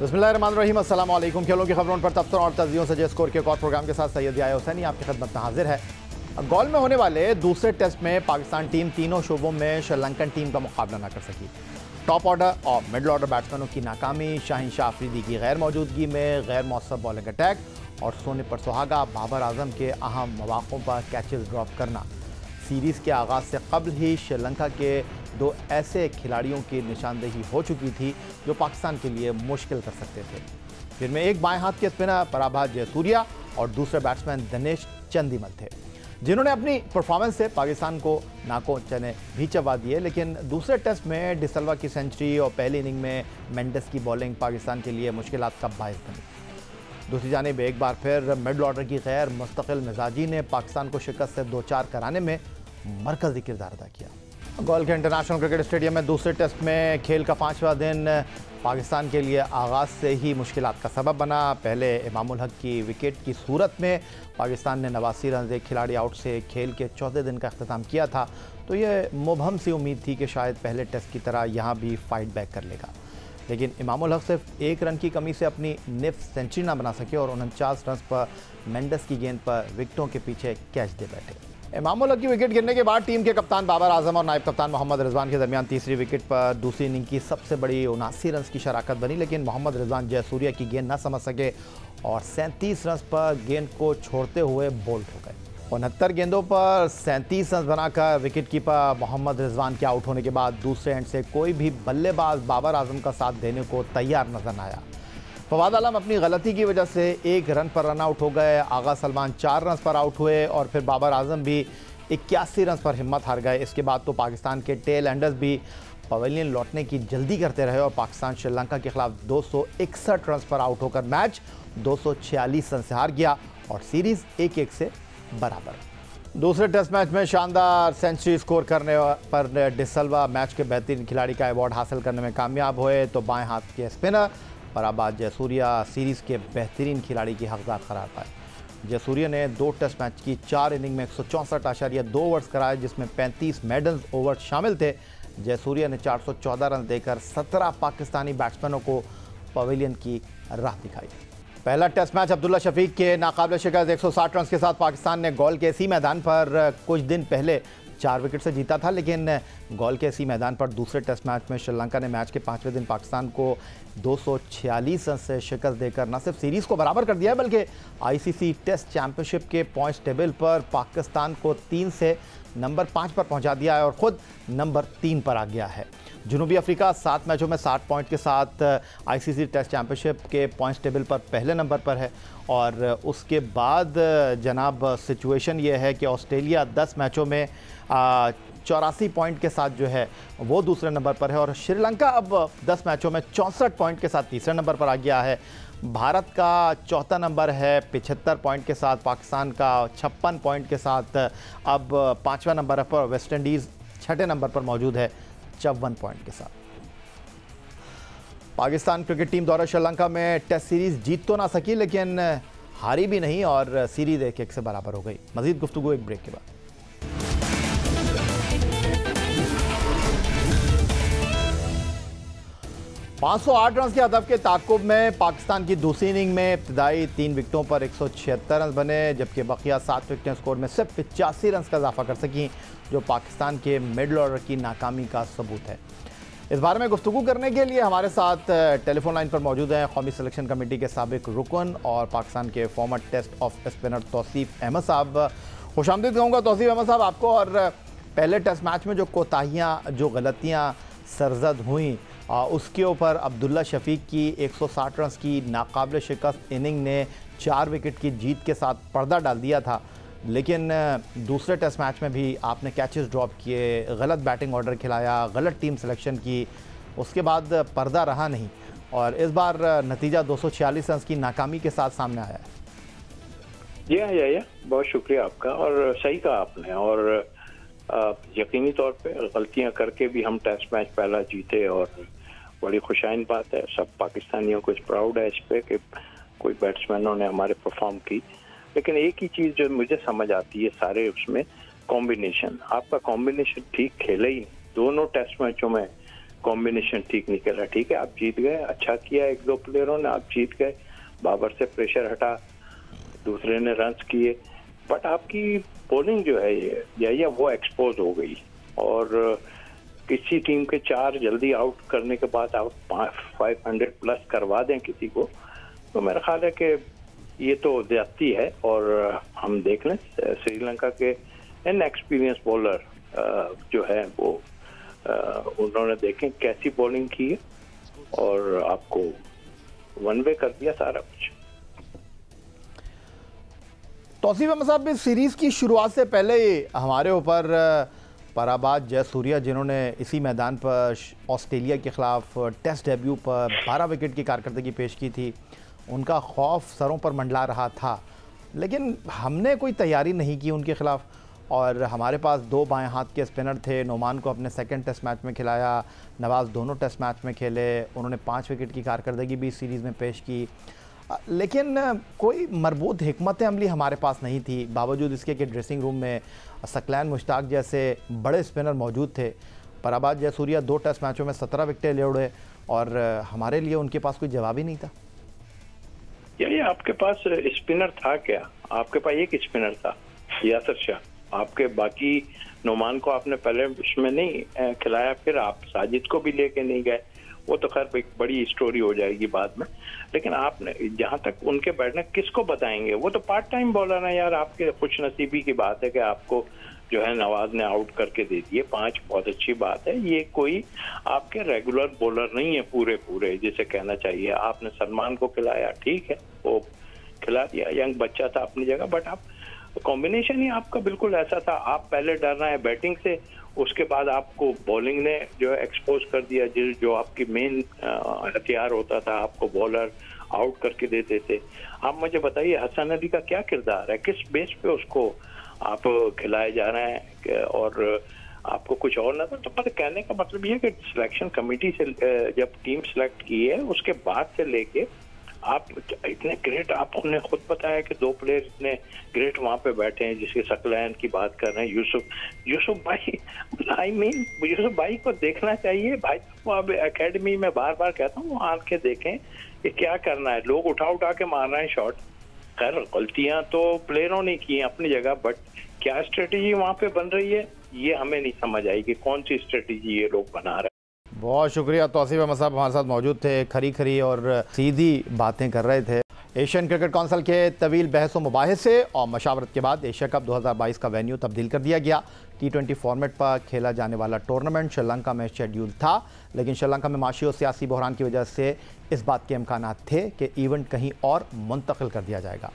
बिस्मिल्लाहिर्रहमानिर्रहीम, अस्सलाम वालेकुम। खेलों की खबरों पर तबसरों और तजज़ियों से स्कोर के एक और प्रोग्राम के साथ सैयद याया हुसैनी आपकी खिदमत में हाजिर है। गोल में होने वाले दूसरे टेस्ट में पाकिस्तान टीम तीनों शोबों में श्रीलंकन टीम का मुकाबला न कर सकी। टॉप ऑर्डर और मिडल ऑर्डर बैट्समैनों की नाकामी, शाहीन शाह अफरीदी की गैर मौजूदगी में गैर मौसर बॉलिंग अटैक और सोने पर सुहागा बाबर आजम के अहम मौक़ों पर कैचेस ड्रॉप करना सीरीज़ के आगाज़ से कबल ही श्रीलंका के दो ऐसे खिलाड़ियों की निशानदेही हो चुकी थी जो पाकिस्तान के लिए मुश्किल कर सकते थे, जिनमें एक बाएं हाथ के स्पिनर पराभात जयसूर्या और दूसरे बैट्समैन दिनेश चंदीमल थे, जिन्होंने अपनी परफॉर्मेंस से पाकिस्तान को नाकों चने भी चबा दिए। लेकिन दूसरे टेस्ट में डिसल्वा की सेंचुरी और पहली इनिंग में मेंडिस की बॉलिंग पाकिस्तान के लिए मुश्किलात का बायस बनी। दूसरी जानिब एक बार फिर मिडल ऑर्डर की गैर मुस्तकिल मिजाजी ने पाकिस्तान को शिकस्त से दो चार कराने में मरकज़ी किरदार अदा किया। गोल के इंटरनेशनल क्रिकेट स्टेडियम में दूसरे टेस्ट में खेल का 5वां दिन पाकिस्तान के लिए आगाज़ से ही मुश्किलात का सबब बना। पहले इमामुल हक की विकेट की सूरत में पाकिस्तान ने 89 रन एक खिलाड़ी आउट से खेल के चौथे दिन का अख्ताम किया था, तो ये मुबहम सी उम्मीद थी कि शायद पहले टेस्ट की तरह यहाँ भी फाइट बैक कर लेगा। लेकिन इमामुल हक सिर्फ एक रन की कमी से अपनी निफ सेंचुरी ना बना सके और 49 रन पर मेंडिस की गेंद पर विकेटों के पीछे कैच दे बैठे। इमामुल हक की विकेट गिरने के बाद टीम के कप्तान बाबर आजम और नायब कप्तान मोहम्मद रिजवान के दरमियान तीसरी विकेट पर दूसरी इनिंग की सबसे बड़ी 79 रन की शराकत बनी, लेकिन मोहम्मद रिजवान जयसूर्या की गेंद न समझ सके और 37 रन पर गेंद को छोड़ते हुए बोल्ड हो गए। 69 गेंदों पर 37 रन बनाकर विकेट कीपर मोहम्मद रिजवान के आउट होने के बाद दूसरे एंड से कोई भी बल्लेबाज बाबर आजम का साथ देने को तैयार नजर न आया। फवाद आलम अपनी गलती की वजह से एक रन पर रन आउट हो गए, आगा सलमान 4 रन पर आउट हुए और फिर बाबर आजम भी 81 रन पर हिम्मत हार गए। इसके बाद तो पाकिस्तान के टेल एंडर्स भी पवेलियन लौटने की जल्दी करते रहे और पाकिस्तान श्रीलंका के खिलाफ 261 रन पर आउट होकर मैच 246 रन से हार गया और सीरीज़ 1-1 से बराबर। दूसरे टेस्ट मैच में शानदार सेंचुरी स्कोर करने पर डिसल्वा मैच के बेहतरीन खिलाड़ी का अवार्ड हासिल करने में कामयाब हुए, तो बाएं हाथ के स्पिनर पराभात जयसूर्या सीरीज़ के बेहतरीन खिलाड़ी की हकदार करार पाए। जयसूर्या ने 2 टेस्ट मैच की 4 इनिंग में 164.2 ओवर्स कराए, जिसमें 35 मेडन ओवर्स शामिल थे। जयसूर्या ने 414 रन देकर 17 पाकिस्तानी बैट्समैनों को पवेलियन की राह दिखाई। पहला टेस्ट मैच अब्दुल्ला शफीक के नाकाबिल शिकस्त 160 रन के साथ पाकिस्तान ने गोल के इसी मैदान पर कुछ दिन पहले 4 विकेट से जीता था, लेकिन गोल के इसी मैदान पर दूसरे टेस्ट मैच में श्रीलंका ने मैच के 5वें दिन पाकिस्तान को 246 रन से शिकस्त देकर न सिर्फ सीरीज़ को बराबर कर दिया बल्कि आईसीसी टेस्ट चैंपियनशिप के पॉइंट्स टेबल पर पाकिस्तान को 3 से नंबर 5 पर पहुंचा दिया है और ख़ुद नंबर 3 पर आ गया है। जनूबी अफ्रीका 7 मैचों में 60 पॉइंट के साथ आईसीसी टेस्ट चैंपियनशिप के पॉइंट्स टेबल पर पहले नंबर पर है और उसके बाद जनाब सिचुएशन ये है कि ऑस्ट्रेलिया 10 मैचों में 84 पॉइंट के साथ जो है वो दूसरे नंबर पर है और श्रीलंका अब 10 मैचों में 64 पॉइंट के साथ तीसरे नंबर पर आ गया है। भारत का चौथा नंबर है 75 पॉइंट के साथ, पाकिस्तान का 56 पॉइंट के साथ अब 5वां नंबर पर, वेस्ट इंडीज़ 6ठे नंबर पर मौजूद है 54 पॉइंट के साथ। पाकिस्तान क्रिकेट टीम दौरा श्रीलंका में टेस्ट सीरीज़ जीत तो ना सकी, लेकिन हारी भी नहीं और सीरीज़ 1-1 से बराबर हो गई। मज़ीद गुफ्तगू एक ब्रेक के बाद। 508 रन के हदफ के ताक़ुब में पाकिस्तान की दूसरी इनिंग में इब्तदाई 3 विकेटों पर 176 रन बने, जबकि बकिया 7 विकेटें स्कोर में सिर्फ 85 रन का इजाफा कर सकीं, जो पाकिस्तान के मिडल ऑर्डर की नाकामी का सबूत है। इस बारे में गुफ्तगू करने के लिए हमारे साथ टेलीफोन लाइन पर मौजूद हैं कौमी सिलेक्शन कमेटी के साबिक रुकन और पाकिस्तान के former test of spinner Tausif Ahmed साहब। खुशामदीद कहूँगा तौसीफ अहमद साहब आपको। और पहले टेस्ट मैच में जो कोताहियाँ, जो गलतियाँ सरजद हुई, उसके ऊपर अब्दुल्ला शफीक की 160 रन की नाकाबिल शिकस्त इनिंग ने 4 विकेट की जीत के साथ पर्दा डाल दिया था, लेकिन दूसरे टेस्ट मैच में भी आपने कैचेस ड्रॉप किए, गलत बैटिंग ऑर्डर खिलाया, गलत टीम सिलेक्शन की, उसके बाद पर्दा रहा नहीं और इस बार नतीजा 246 रन की नाकामी के साथ सामने आया है। या बहुत शुक्रिया आपका और सही कहा आपने। और यकीनी तौर पे गलतियां करके भी हम टेस्ट मैच पहला जीते और बड़ी खुशाइन बात है। सब पाकिस्तानियों को प्राउड है इस पे कि कोई बैट्समैनों ने हमारे परफॉर्म की। लेकिन एक ही चीज़ जो मुझे समझ आती है सारे उसमें, कॉम्बिनेशन। आपका कॉम्बिनेशन ठीक खेले ही नहीं। दोनों टेस्ट मैचों में कॉम्बिनेशन ठीक नहीं कर रहा। ठीक है, आप जीत गए, अच्छा किया, एक दो प्लेयरों ने, आप जीत गए, बाबर से प्रेशर हटा, दूसरे ने रन्स किए, बट आपकी बॉलिंग जो है ये वो एक्सपोज हो गई। और किसी टीम के 4 जल्दी आउट करने के बाद आप 500 प्लस करवा दें किसी को, तो मेरा ख्याल है कि ये तो ज्यादती है। और हम देख लें श्रीलंका के इनएक्सपीरियंस बॉलर जो है वो उन्होंने देखें कैसी बॉलिंग की है और आपको वन वे कर दिया सारा कुछ। तौसीफ अहमद साहब, इस सीरीज़ की शुरुआत से पहले हमारे ऊपर पराबाज जयसूर्या, जिन्होंने इसी मैदान पर ऑस्ट्रेलिया के ख़िलाफ़ टेस्ट डेब्यू पर 12 विकेट की कारकर्दगी पेश की थी, उनका खौफ सरों पर मंडला रहा था, लेकिन हमने कोई तैयारी नहीं की उनके ख़िलाफ़। और हमारे पास 2 बाएं हाथ के स्पिनर थे। नोमान को अपने सेकंड टेस्ट मैच में खिलाया, नवाज़ दोनों टेस्ट मैच में खेले, उन्होंने 5 विकेट की कारकर्दगी भी इस सीरीज़ में पेश की, लेकिन कोई मरबूत हिकमत अमली हमारे पास नहीं थी। बावजूद इसके कि ड्रेसिंग रूम में सकलैन मुश्ताक जैसे बड़े स्पिनर मौजूद थे। पराबाज जयसूर्या 2 टेस्ट मैचों में 17 विकेटें ले उड़े और हमारे लिए उनके पास कोई जवाब ही नहीं था। ये आपके पास स्पिनर था क्या? आपके पास एक स्पिनर था, यासर शाह। आपके बाकी नोमान को आपने पहले इसमें नहीं खिलाया, फिर आप साजिद को भी लेके नहीं गए, वो तो खैर एक बड़ी स्टोरी हो जाएगी बाद में। लेकिन आपने जहां तक उनके बैठने किसको बताएंगे, वो तो पार्ट टाइम बॉलर है यार। आपके खुशनसीबी की बात है कि आपको जो है नवाज ने आउट करके दे दिए 5, बहुत अच्छी बात है। ये कोई आपके रेगुलर बॉलर नहीं है पूरे जिसे कहना चाहिए। आपने सलमान को खिलाया, ठीक है, वो खिला दिया, यंग बच्चा था अपनी जगह, बट आप कॉम्बिनेशन ही आपका बिल्कुल ऐसा था। आप पहले डर रहे हैं बैटिंग से, उसके बाद आपको बॉलिंग ने जो है एक्सपोज कर दिया, जो आपकी मेन हथियार होता था, आपको बॉलर आउट करके देते थे। आप मुझे बताइए हसन अली का क्या किरदार है, किस बेस पे उसको आप खिलाए जा रहे हैं और आपको कुछ और ना। तो पता कहने का मतलब ये है कि सिलेक्शन कमेटी से जब टीम सिलेक्ट की है उसके बाद से लेके आप इतने ग्रेट, आपने खुद बताया कि 2 प्लेयर इतने ग्रेट वहां पे बैठे हैं, जिसके सकलैन की बात कर रहे हैं, यूसुफ भाई। आई मीन यूसुफ भाई को देखना चाहिए भाई। वो अब एकेडमी में बार बार कहता हूँ आके देखें कि क्या करना है। लोग उठा के मार रहे हैं शॉट। खैर गलतियां तो प्लेयरों ने की अपनी जगह, बट क्या स्ट्रेटेजी वहां पे बन रही है ये हमें नहीं समझ आई कि कौन सी स्ट्रेटेजी ये लोग बना रहे हैं। बहुत शुक्रिया। तौसीफ अहमद साहब हमारे साथ मौजूद थे, खरी और सीधी बातें कर रहे थे। एशियन क्रिकेट काउंसिल के तवील बहस व मुबाहिसे और मशावरत के बाद एशिया कप 2022 का वेन्यू तब्दील कर दिया गया। T20 फॉर्मेट पर खेला जाने वाला टूर्नामेंट श्रीलंका में शेड्यूल था, लेकिन श्रीलंका में माशी और सियासी बहरान की वजह से इस बात के इम्कान थे कि इवेंट कहीं और मुंतकिल कर दिया जाएगा।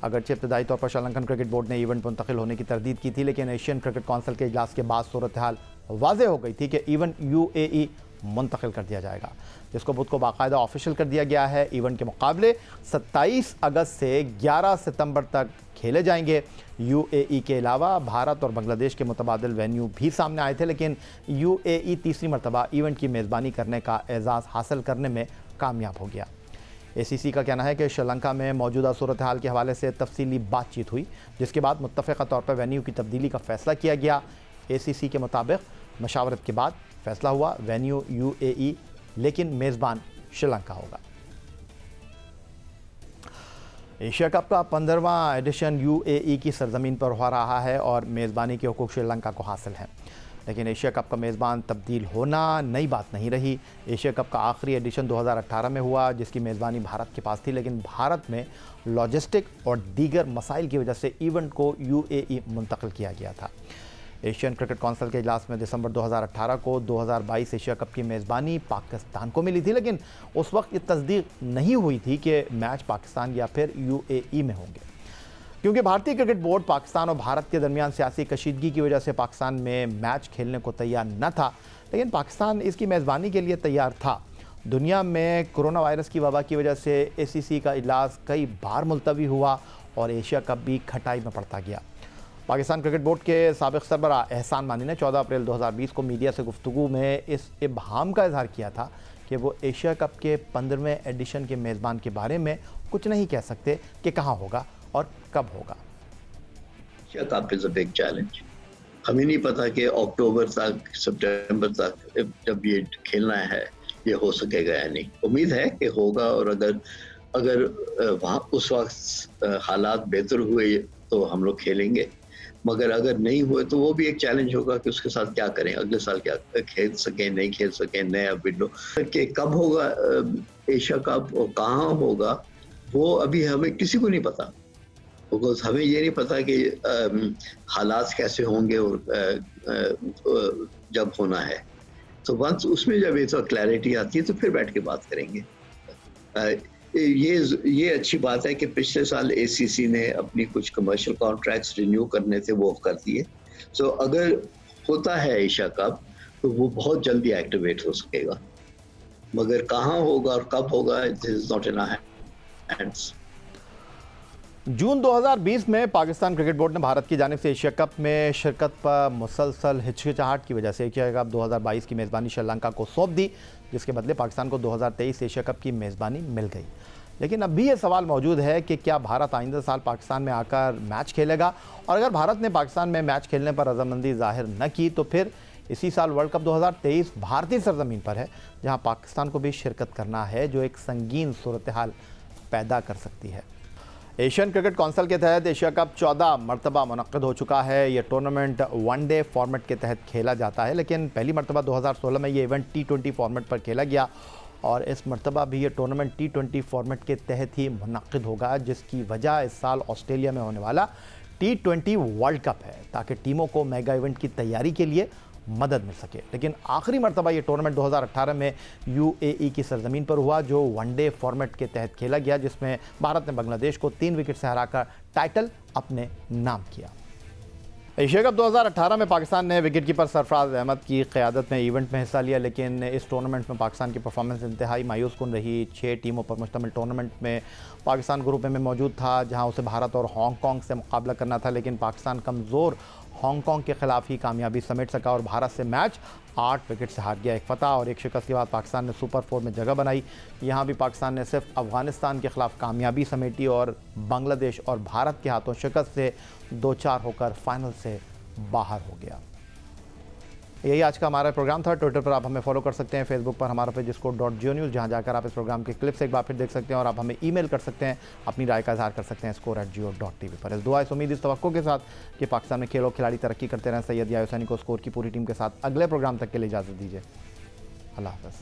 अगरचे इब्तदाई तौर पर श्रीलंकन क्रिकेट बोर्ड ने इवेंट मुंतकिल होने की तरदीद की थी, लेकिन एशियन क्रिकेट काउंसिल के इजलास के बाद सूरत हाल वाज़े हो गई थी कि इवेंट UAE मुंतकिल कर दिया जाएगा, जिसको बुध को बाकायदा ऑफिशियल कर दिया गया है। इवेंट के मुकाबले 27 अगस्त से 11 सितंबर तक खेले जाएंगे। UAE के अलावा भारत और बांग्लादेश के मुतबादिल वेन्यू भी सामने आए थे, लेकिन UAE तीसरी मरतबा इवेंट की मेज़बानी करने का एजाज़ हासिल करने में कामयाब हो गया। ACC का कहना है कि श्रीलंका में मौजूदा सूरत हाल के हवाले से तफसीली बातचीत हुई, जिसके बाद मुत्तफ़िक़ा तौर पर वेन्यू की तब्दीली का फ़ैसला किया गया। ACC के मुताबिक मशावरत के बाद फैसला हुआ वेन्यू UAE, लेकिन मेज़बान श्रीलंका होगा। एशिया कप का 15वां एडिशन UAE की सरजमीन पर हो रहा है और मेज़बानी के हुकूक श्रीलंका को हासिल हैं, लेकिन एशिया कप का मेज़बान तब्दील होना नई बात नहीं रही। एशिया कप का आखिरी एडिशन 2018 में हुआ, जिसकी मेज़बानी भारत के पास थी, लेकिन भारत में लॉजिस्टिक और दीगर मसाइल की वजह से इवेंट को UAE मुंतकिल किया गया था। एशियन क्रिकेट काउंसिल के इजलास में दिसंबर 2018 को 2022 एशिया कप की मेज़बानी पाकिस्तान को मिली थी, लेकिन उस वक्त ये तस्दीक नहीं हुई थी कि मैच पाकिस्तान या फिर UAE में होंगे, क्योंकि भारतीय क्रिकेट बोर्ड पाकिस्तान और भारत के दरमियान सियासी कशीदगी की वजह से पाकिस्तान में मैच खेलने को तैयार न था, लेकिन पाकिस्तान इसकी मेज़बानी के लिए तैयार था। दुनिया में कोरोना वायरस की वबा की वजह से ACC का इजलास कई बार मुलतवी हुआ और एशिया कप भी खटाई में पड़ता गया। पाकिस्तान क्रिकेट बोर्ड के साबिक़ सरबराह एहसान मानी ने 14 अप्रैल 2020 को मीडिया से गुफ्तगू में इस इब्हाम का इजहार किया था कि वो एशिया कप के 15वें एडिशन के मेज़बान के बारे में कुछ नहीं कह सकते कि कहाँ होगा और कब होगा। Asia cup is a big challenge, हमें नहीं पता कि अक्टूबर तक, सितंबर तक जब ये खेलना है ये हो सकेगा या नहीं। उम्मीद है कि होगा, और अगर वहाँ उस वक्त हालात बेहतर हुए तो हम लोग खेलेंगे, मगर अगर नहीं हुए तो वो भी एक चैलेंज होगा कि उसके साथ क्या करें, अगले साल क्या खेल सकें, नहीं खेल सकें, नया विंडो कि कब होगा एशिया कप और कहाँ होगा वो अभी हमें किसी को नहीं पता। बिकॉज हमें ये नहीं पता कि हालात कैसे होंगे और जब होना है, तो वंस उसमें जब एक क्लैरिटी आती है तो फिर बैठ के बात करेंगे। ये अच्छी बात है कि पिछले साल एसीसी ने अपनी कुछ कमर्शियल कॉन्ट्रैक्ट्स रिन्यू करने थे, वो कर दिए। सो अगर होता है एशिया कप तो वो बहुत जल्दी एक्टिवेट हो सकेगा, मगर कहाँ होगा और कब होगा this is not in our hands. जून 2020 में पाकिस्तान क्रिकेट बोर्ड ने भारत की जानिब से एशिया कप में शिरकत पर मुसलसल हिचकिचाहट की वजह से एशिया कप 2022 की मेज़बानी श्रीलंका को सौंप दी, जिसके बदले पाकिस्तान को 2023 एशिया कप की मेज़बानी मिल गई। लेकिन अब भी ये सवाल मौजूद है कि क्या भारत आइंदा साल पाकिस्तान में आकर मैच खेलेगा, और अगर भारत ने पाकिस्तान में मैच खेलने पर रजामंदी जाहिर न की तो फिर इसी साल वर्ल्ड कप 2023 भारतीय सरजमीन पर है, जहाँ पाकिस्तान को भी शिरकत करना है, जो एक संगीन सूरत हाल पैदा कर सकती है। एशियन क्रिकेट काउंसिल के तहत एशिया कप 14 मरतबा मुनक्किद हो चुका है। ये टूर्नामेंट वनडे फॉर्मेट के तहत खेला जाता है, लेकिन पहली मरतबा 2016 में ये इवेंट T20 फॉर्मेट पर खेला गया, और इस मरतबा भी ये टूर्नामेंट T20 फॉर्मेट के तहत ही मुनक्किद होगा, जिसकी वजह इस साल ऑस्ट्रेलिया में होने वाला T20 वर्ल्ड कप है, ताकि टीमों को मेगा इवेंट की तैयारी के लिए मदद मिल सके। लेकिन आखिरी मरतबा ये टूर्नामेंट 2018 में UAE की सरजमीन पर हुआ, जो वनडे फॉर्मेट के तहत खेला गया, जिसमें भारत ने बांग्लादेश को 3 विकेट से हराकर टाइटल अपने नाम किया। एशिया कप 2018 में पाकिस्तान ने विकेटकीपर सरफराज अहमद की क़यादत में इवेंट में हिस्सा लिया, लेकिन इस टूर्नामेंट में पाकिस्तान की परफॉर्मेंस इंतहाई मायूस कुन रही। 6 टीमों पर मुश्तमिल टूर्नामेंट में पाकिस्तान ग्रुप में मौजूद था, जहां उसे भारत और हांगकांग से मुकाबला करना था, लेकिन पाकिस्तान कमज़ोर हांगकांग के खिलाफ ही कामयाबी समेट सका और भारत से मैच 8 विकेट से हार गया। एक फतह और एक शिकस्त के बाद पाकिस्तान ने सुपर 4 में जगह बनाई। यहाँ भी पाकिस्तान ने सिर्फ अफगानिस्तान के खिलाफ कामयाबी समेटी और बांग्लादेश और भारत के हाथों शिकस्त से 2-4 होकर फाइनल से बाहर हो गया। यही आज का हमारा प्रोग्राम था। ट्विटर पर आप हमें फॉलो कर सकते हैं, फेसबुक पर हमारा पेज score.geo-news, जहां जाकर आप इस प्रोग्राम के क्लिप्स एक बार फिर देख सकते हैं, और आप हमें ईमेल कर सकते हैं, अपनी राय का इजहार कर सकते हैं score@geo.tv पर। इस दुआ इस उम्मीद इस तवक्को के साथ कि पाकिस्तान में खेल और खिलाड़ी तरक्की करते रहें, सैयद याहिया हुसैनी को स्कोर की पूरी टीम के साथ अगले प्रोग्राम तक के लिए इजाज़त दीजिए। अल्लाह हाफ़िज़।